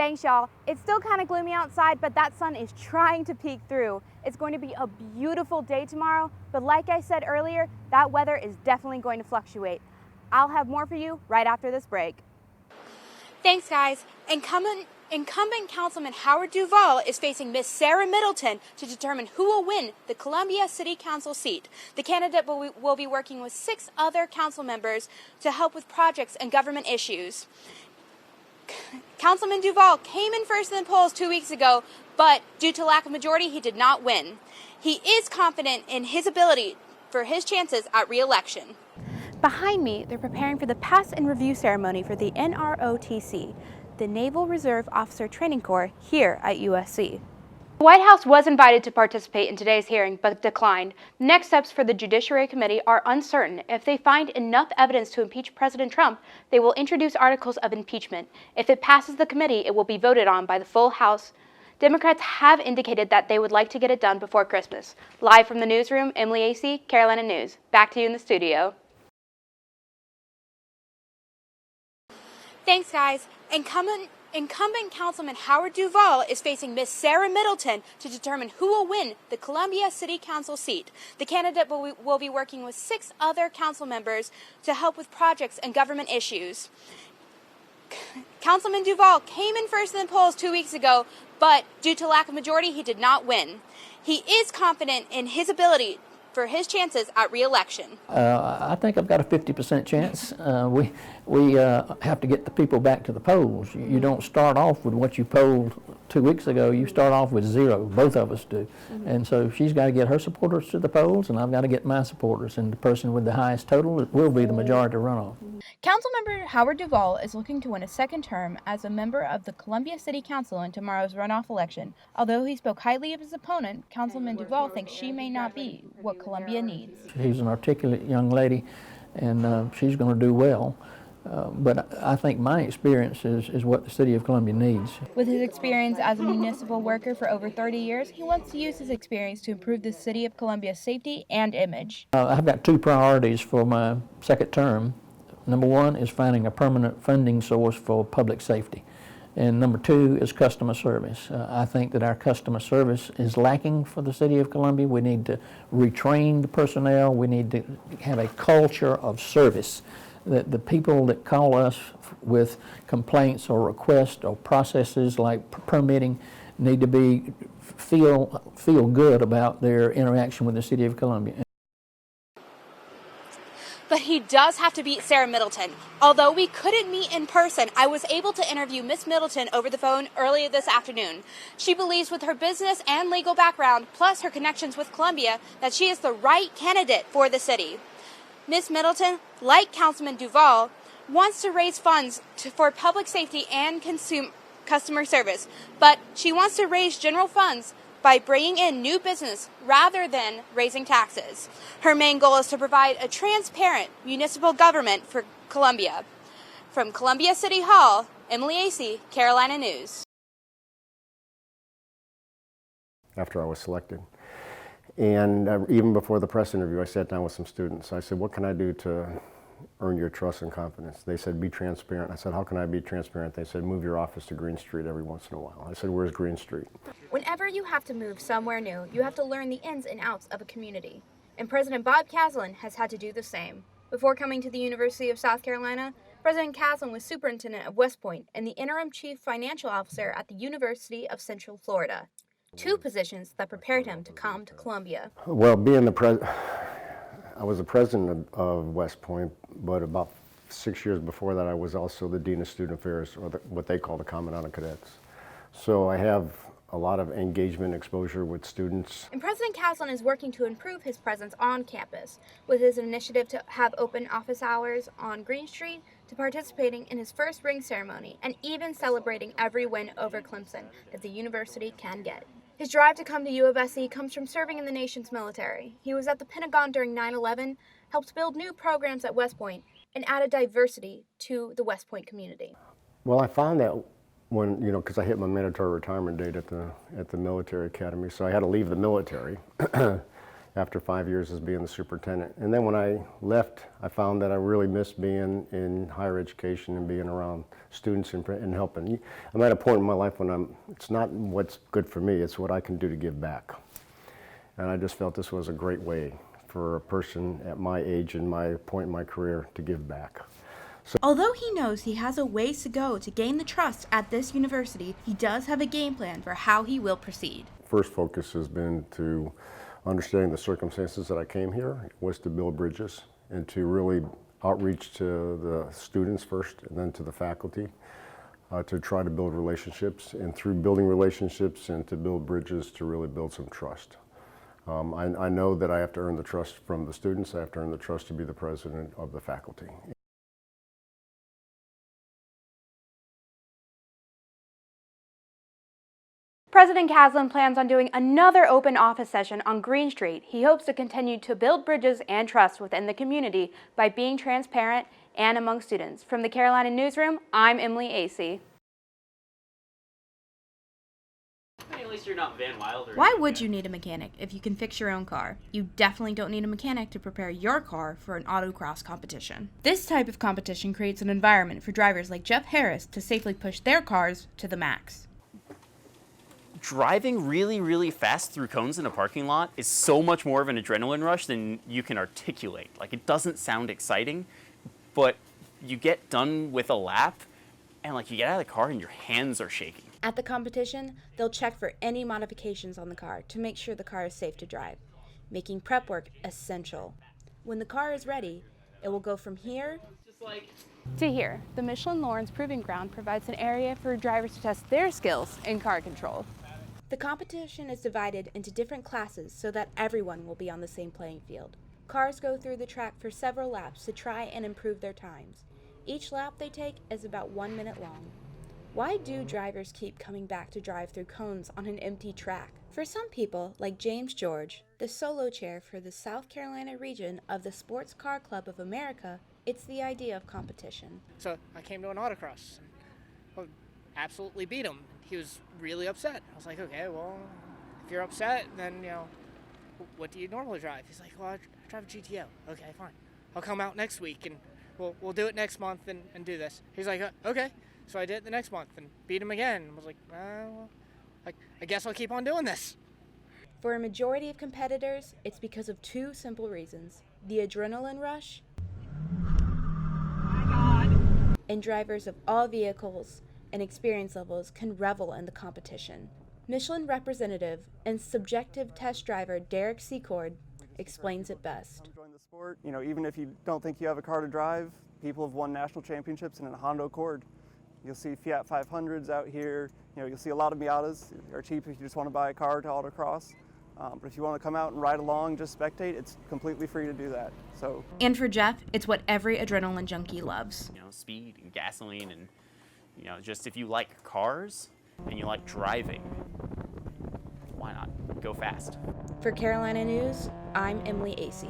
Thanks, y'all. It's still kind of gloomy outside, but that sun is trying to peek through. It's going to be a beautiful day tomorrow, but like I said earlier, that weather is definitely going to fluctuate. I'll have more for you right after this break. Thanks, guys. Incumbent Councilman Howard Duvall is facing Miss Sarah Middleton to determine who will win the Columbia City Council seat. The candidate will be working with 6 other council members to help with projects and government issues. Councilman Duvall came in first in the polls 2 weeks ago, but due to lack of majority, he did not win. He is confident in his ability for his chances at re-election. Behind me, they're preparing for the pass and review ceremony for the NROTC, the Naval Reserve Officer Training Corps here at USC. The White House was invited to participate in today's hearing, but declined. Next steps for the Judiciary Committee are uncertain. If they find enough evidence to impeach President Trump, they will introduce articles of impeachment. If it passes the committee, it will be voted on by the full House. Democrats have indicated that they would like to get it done before Christmas. Live from the newsroom, Emily.aysse, Carolina News. Back to you in the studio. Thanks, guys. Incumbent Councilman Howard Duvall is facing Miss Sarah Middleton to determine who will win the Columbia City Council seat. The candidate will be working with 6 other council members to help with projects and government issues. Councilman Duvall came in first in the polls 2 weeks ago, but due to lack of majority, he did not win. He is confident in his ability for his chances at re-election. I think I've got a 50% chance. We have to get the people back to the polls. You don't start off with what you polled 2 weeks ago. You start off with 0. Both of us do. And so she's got to get her supporters to the polls, and I've got to get my supporters. And the person with the highest total will be the majority runoff. Councilmember Howard Duvall is looking to win a second term as a member of the Columbia City Council in tomorrow's runoff election. Although he spoke highly of his opponent, Councilman Duvall thinks she may not be what Columbia needs. She's an articulate young lady, and she's going to do well. But I think my experience is what the city of Columbia needs. With his experience as a municipal worker for over 30 years, he wants to use his experience to improve the city of Columbia's safety and image. I've got 2 priorities for my second term. Number 1 is finding a permanent funding source for public safety. And number 2 is customer service. I think that our customer service is lacking for the city of Columbia. We need to retrain the personnel. We need to have a culture of service. That the people that call us with complaints or requests or processes like permitting need to feel good about their interaction with the city of Columbia. But he does have to beat Sarah Middleton. Although we couldn't meet in person, I was able to interview Miss Middleton over the phone earlier this afternoon. She believes with her business and legal background, plus her connections with Columbia, that she is the right candidate for the city. Miss Middleton, like Councilman Duvall, wants to raise funds for public safety and customer service, but she wants to raise general funds by bringing in new business rather than raising taxes. Her main goal is to provide a transparent municipal government for Columbia. From Columbia City Hall, Emily.aysse, Carolina News. After I was selected. And even before the press interview, I sat down with some students. I said, what can I do to earn your trust and confidence? They said, be transparent. I said, how can I be transparent? They said, move your office to Green Street every once in a while. I said, where's Green Street? Whenever you have to move somewhere new, you have to learn the ins and outs of a community. And President Bob Caslin has had to do the same. Before coming to the University of South Carolina, President Caslin was superintendent of West Point and the interim chief financial officer at the University of Central Florida. 2 positions that prepared him to come to Columbia. Well, I was the president of West Point, but about 6 years before that, I was also the dean of student affairs, or what they call the commandant of cadets. So I have a lot of engagement, exposure with students. And President Caslin is working to improve his presence on campus, with his initiative to have open office hours on Green Street, to participating in his first ring ceremony, and even celebrating every win over Clemson that the university can get. His drive to come to U of SC comes from serving in the nation's military. He was at the Pentagon during 9/11, helped build new programs at West Point, and added diversity to the West Point community. Well, I found that when, because I hit my mandatory retirement date at the military academy, so I had to leave the military. after 5 years as being the superintendent. And then when I left, I found that I really missed being in higher education and being around students and helping. I'm at a point in my life when it's not what's good for me, it's what I can do to give back. And I just felt this was a great way for a person at my age and my point in my career to give back. Although he knows he has a ways to go to gain the trust at this university, he does have a game plan for how he will proceed. First focus has been to understanding the circumstances that I came here, was to build bridges and to really outreach to the students first and then to the faculty, to try to build relationships, and through building relationships and to build bridges to really build some trust. I know that I have to earn the trust from the students. I have to earn the trust to be the president of the faculty. President Caslin plans on doing another open office session on Green Street. He hopes to continue to build bridges and trust within the community by being transparent and among students. From the Carolina Newsroom, I'm Emily.aysse. At least you're not Van Wilder. Why would you need a mechanic if you can fix your own car? You definitely don't need a mechanic to prepare your car for an autocross competition. This type of competition creates an environment for drivers like Jeff Harris to safely push their cars to the max. Driving really, really fast through cones in a parking lot is so much more of an adrenaline rush than you can articulate. Like, it doesn't sound exciting, but you get done with a lap and like you get out of the car and your hands are shaking. At the competition, they'll check for any modifications on the car to make sure the car is safe to drive, making prep work essential. When the car is ready, it will go from here to here. The Michelin Lawrence Proving Ground provides an area for drivers to test their skills in car control. The competition is divided into different classes so that everyone will be on the same playing field. Cars go through the track for several laps to try and improve their times. Each lap they take is about 1 minute long. Why do drivers keep coming back to drive through cones on an empty track? For some people, like James George, the solo chair for the South Carolina region of the Sports Car Club of America, it's the idea of competition. So I came to an autocross and absolutely beat him. He was really upset. I was like, okay, well, if you're upset, then, what do you normally drive? He's like, well, I drive a GTO. Okay, fine. I'll come out next week and we'll do it next month and do this. He's like, okay. So I did it the next month and beat him again. I was like, well, I guess I'll keep on doing this. For a majority of competitors, it's because of two simple reasons: the adrenaline rush and drivers of all vehicles and experience levels can revel in the competition. Michelin representative and subjective test driver Derek Secord explains it best. Join the sport. Even if you don't think you have a car to drive, people have won national championships in a Honda Accord. You'll see Fiat 500s out here. You'll see a lot of Miatas. Are cheap if you just want to buy a car to autocross. But if you want to come out and ride along, just spectate, it's completely free to do that. And for Jeff, it's what every adrenaline junkie loves. Speed and gasoline and, just if you like cars and you like driving, why not go fast? For Carolina News, I'm Emily.aysse.